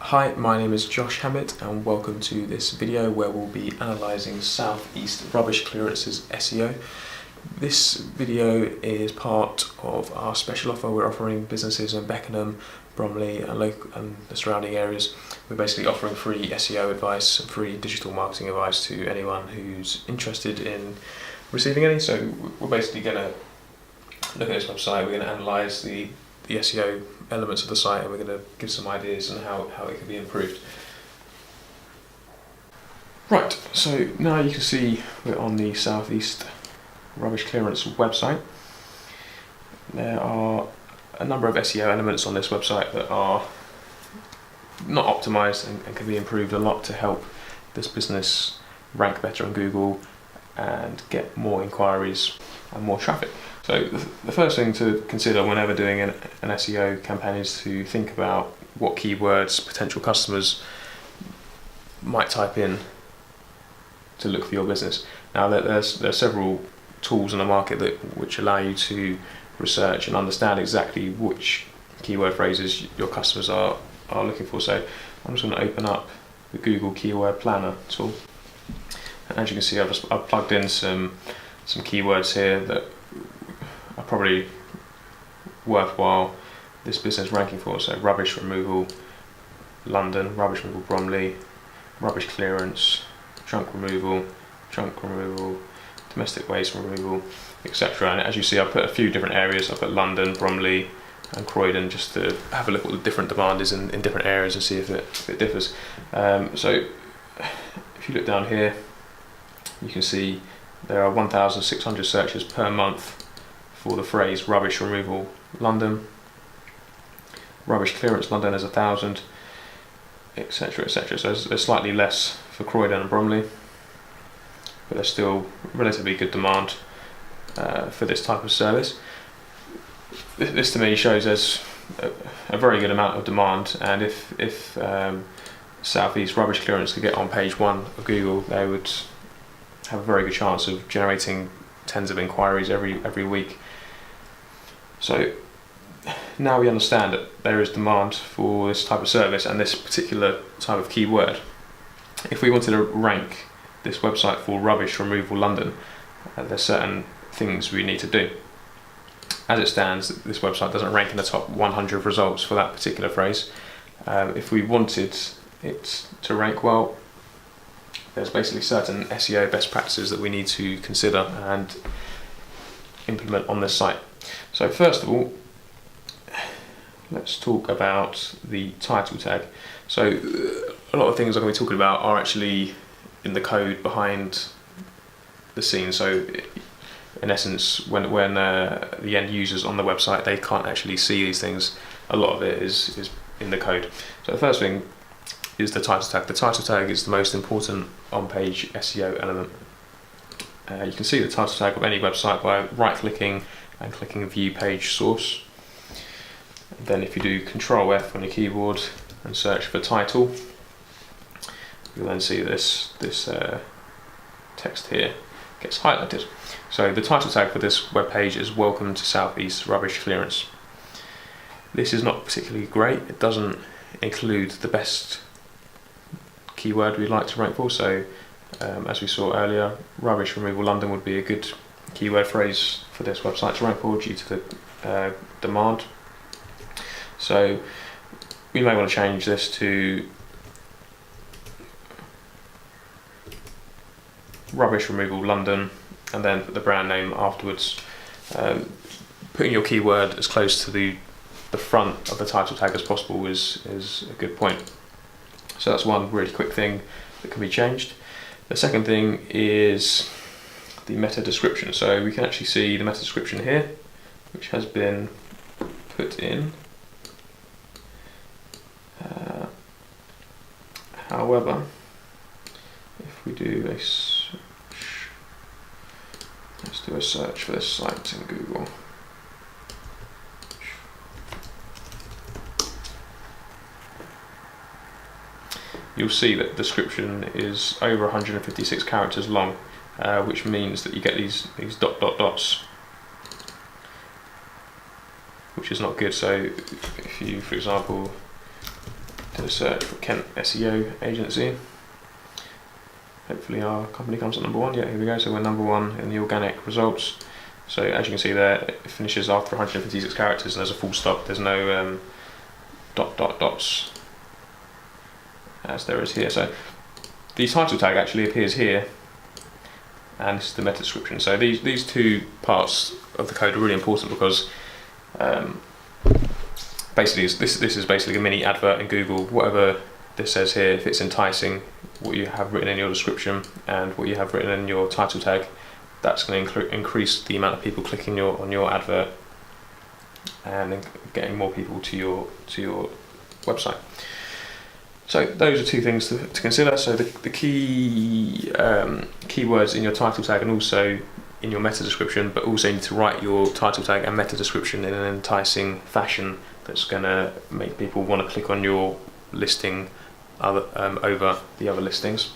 Hi, my name is Josh Hammett and welcome to this video where we'll be analysing Southeast rubbish clearances SEO. This video is part of our special offer we're offering businesses in Beckenham, Bromley and the surrounding areas. We're basically offering free SEO advice and free digital marketing advice to anyone who's interested in receiving any. So we're basically going to look at this website, we're going to analyse the SEO elements of the site, and we're going to give some ideas on how it can be improved. Right, so now you can see we're on the Southeast Rubbish Clearance website. There are a number of SEO elements on this website that are not optimised and can be improved a lot to help this business rank better on Google and get more inquiries and more traffic. So the first thing to consider whenever doing an SEO campaign is to think about what keywords potential customers might type in to look for your business. Now there's several tools in the market which allow you to research and understand exactly which keyword phrases your customers are looking for. So I'm just going to open up the Google Keyword Planner tool. And as you can see, I've plugged in some keywords here that are probably worthwhile this business ranking for. So rubbish removal London, rubbish removal Bromley, rubbish clearance, junk removal, domestic waste removal, etc. And as you see, I've put a few different areas. I've put London, Bromley and Croydon just to have a look at what the different demand is in different areas and see if it differs. So if you look down here, you can see there are 1,600 searches per month for the phrase rubbish removal London. Rubbish clearance London is 1,000, etc, etc. So there's slightly less for Croydon and Bromley, but there's still relatively good demand for this type of service. This to me shows there's a very good amount of demand, and if Southeast Rubbish Clearance could get on page 1 of Google, they would have a very good chance of generating tens of inquiries every week. So now we understand that there is demand for this type of service and this particular type of keyword. If we wanted to rank this website for rubbish removal London, there's certain things we need to do. As it stands, this website doesn't rank in the top 100 results for that particular phrase. If we wanted it to rank well, there's basically certain SEO best practices that we need to consider and implement on this site. So first of all, let's talk about the title tag. So a lot of things I'm going to be talking about are actually in the code behind the scenes. So in essence, when the end users on the website, they can't actually see these things. A lot of it is in the code. So the first thing is the title tag. The title tag is the most important on-page SEO element. You can see the title tag of any website by right-clicking and clicking View Page Source. And then if you do Control F on your keyboard and search for title, you'll then see this text here gets highlighted. So the title tag for this web page is Welcome to Southeast Rubbish Clearance. This is not particularly great. It doesn't include the best keyword we'd like to rank for. So as we saw earlier, rubbish removal London would be a good keyword phrase for this website to rank for due to the demand. So we may want to change this to rubbish removal London and then put the brand name afterwards. Putting your keyword as close to the front of the title tag as possible is a good point. So that's one really quick thing that can be changed. The second thing is the meta description. So we can actually see the meta description here, which has been put in. However, if we do let's do a search for this site in Google. You'll see that the description is over 156 characters long, which means that you get these dots, which is not good. So if you, for example, do a search for Kent SEO agency. Hopefully our company comes at number 1. Yeah, here we go. So we're number 1 in the organic results. So as you can see there, it finishes after 156 characters and there's a full stop. There's no dots as there is here. So the title tag actually appears here, and this is the meta description. So these two parts of the code are really important because basically this is basically a mini advert in Google. Whatever this says here, if it's enticing, what you have written in your description and what you have written in your title tag, that's going to increase the amount of people clicking on your advert and getting more people to your website. So those are two things to consider. So the key keywords in your title tag and also in your meta description, but also you need to write your title tag and meta description in an enticing fashion that's going to make people want to click on your listing over the other listings.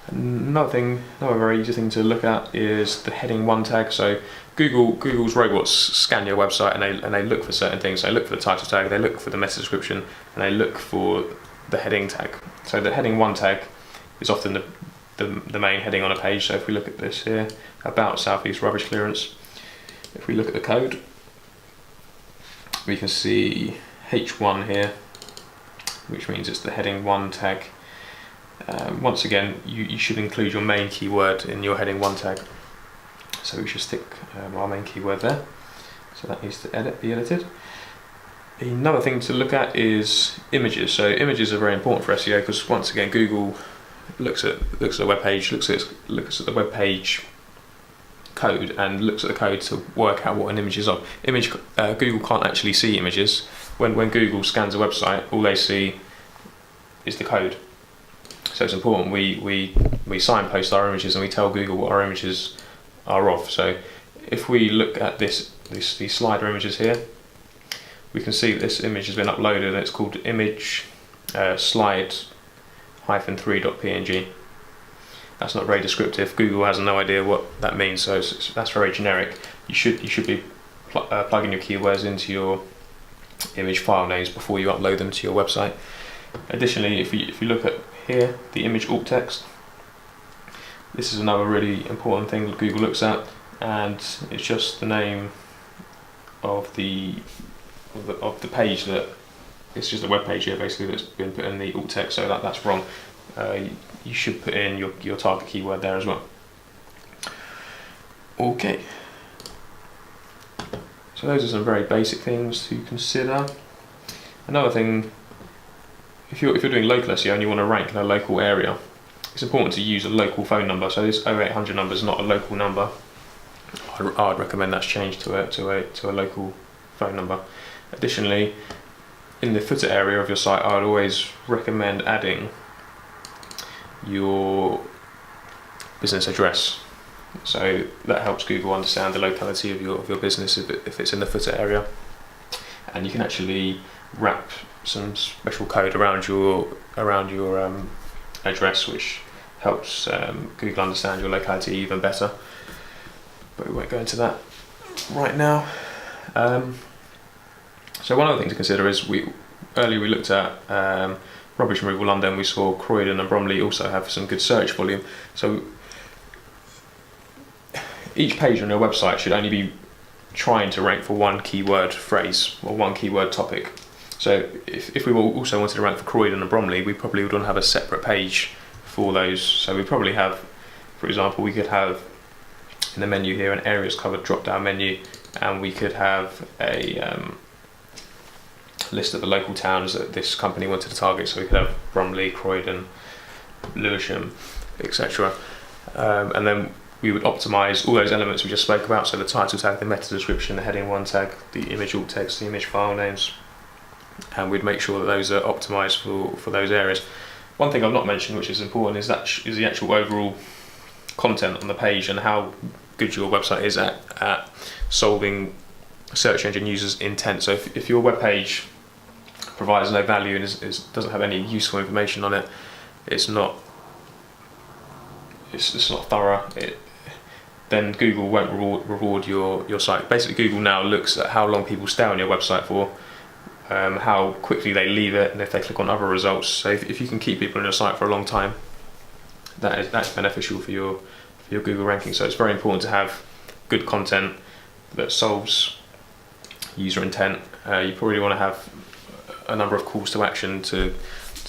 Another very easy thing to look at is the heading 1 tag. So Google's robots scan your website and they look for certain things. They look for the title tag, they look for the meta description, and they look for the heading tag. So the heading 1 tag is often the main heading on a page. So if we look at this here, about Southeast rubbish clearance, if we look at the code, we can see H1 here, which means it's the heading 1 tag. Once again, you should include your main keyword in your heading 1 tag. So we should stick our main keyword there. So that needs to be edited. Another thing to look at is images. So images are very important for SEO because once again, Google looks at the web page, looks at the web page code and looks at the code to work out what an image is of. Google can't actually see images. When Google scans a website, all they see is the code. So it's important we signpost our images and we tell Google what our images are of. So if we look at these slider images here, we can see that this image has been uploaded and it's called image slide-3.png. That's not very descriptive. Google has no idea what that means, so that's very generic. You should be plugging your keywords into your image file names before you upload them to your website. Additionally, if you look at here, the image alt text, this is another really important thing that Google looks at, and it's just the name of the page that it's just a web page here basically that's been put in the alt text, so that's wrong. You should put in your target keyword there as well. Okay, so those are some very basic things to consider. Another thing, if you're doing local SEO and you want to rank in a local area, it's important to use a local phone number. So this 0800 number is not a local number. I'd recommend that's changed to a local phone number. Additionally, in the footer area of your site, I would always recommend adding your business address. So that helps Google understand the locality of your business if it's in the footer area, and you can actually wrap some special code around your address, which helps Google understand your locality even better. But we won't go into that right now. So one other thing to consider is earlier we looked at rubbish removal London. We saw Croydon and Bromley also have some good search volume. So each page on your website should only be trying to rank for one keyword phrase or one keyword topic. So if we also wanted to rank for Croydon and Bromley, we probably would want to have a separate page for those. So we probably have, for example, we could have in the menu here an areas covered drop down menu, and we could have a list of the local towns that this company wanted to target. So we could have Bromley, Croydon, Lewisham, etc. And then we would optimize all those elements we just spoke about. So the title tag, the meta description, the heading 1 tag, the image alt text, the image file names, and we'd make sure that those are optimized for those areas. One thing I've not mentioned, which is important, is the actual overall content on the page and how good your website is at solving search engine users' intent. So if your web page provides no value and doesn't have any useful information on it, it's not thorough, then Google won't reward your site. Basically, Google now looks at how long people stay on your website for, how quickly they leave it, and if they click on other results. So if you can keep people on your site for a long time, that's beneficial for your Google ranking. So it's very important to have good content that solves user intent. You probably want to have a number of calls to action to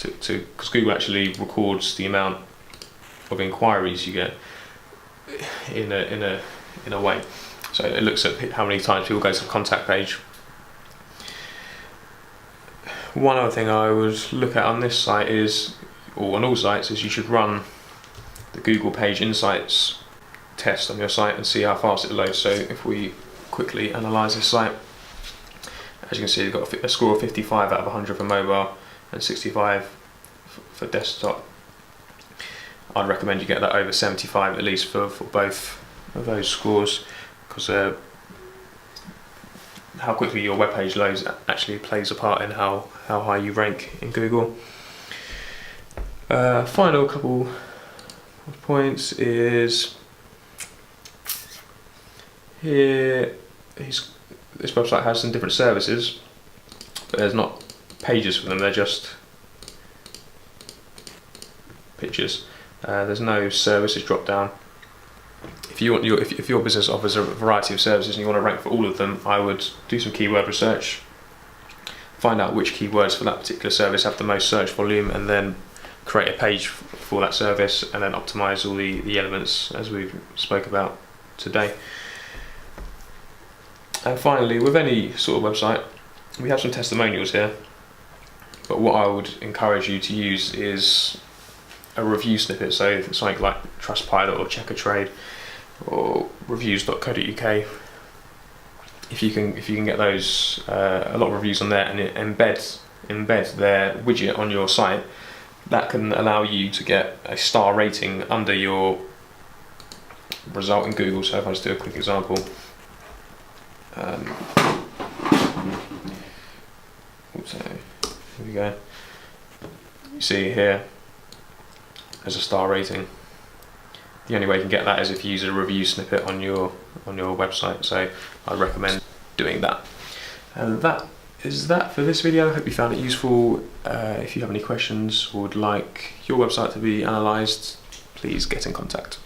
because Google actually records the amount of inquiries you get in a way. So it looks at how many times people go to the contact page. One other thing I would look at on this site is, or on all sites, is you should run the Google Page Insights test on your site and see how fast it loads. So if we quickly analyse this site, as you can see, you've got a score of 55 out of 100 for mobile and 65 for desktop. I'd recommend you get that over 75 at least for both of those scores, because how quickly your web page loads actually plays a part in how high you rank in Google. Final couple of points is here. This website has some different services, but there's not pages for them. They're just pictures. There's no services drop down. If your business offers a variety of services and you want to rank for all of them, I would do some keyword research, find out which keywords for that particular service have the most search volume, and then create a page for that service, and then optimize all the elements as we spoke about today. And finally, with any sort of website, we have some testimonials here, but what I would encourage you to use is a review snippet. So something like Trustpilot or Checkertrade or reviews.co.uk. If you can get those, a lot of reviews on there, and embed their widget on your site, that can allow you to get a star rating under your result in Google. So if I just do a quick example, so here we go. You see here as a star rating. The only way you can get that is if you use a review snippet on your website. So I recommend doing that. And that is that for this video. I hope you found it useful. If you have any questions or would like your website to be analysed, please get in contact.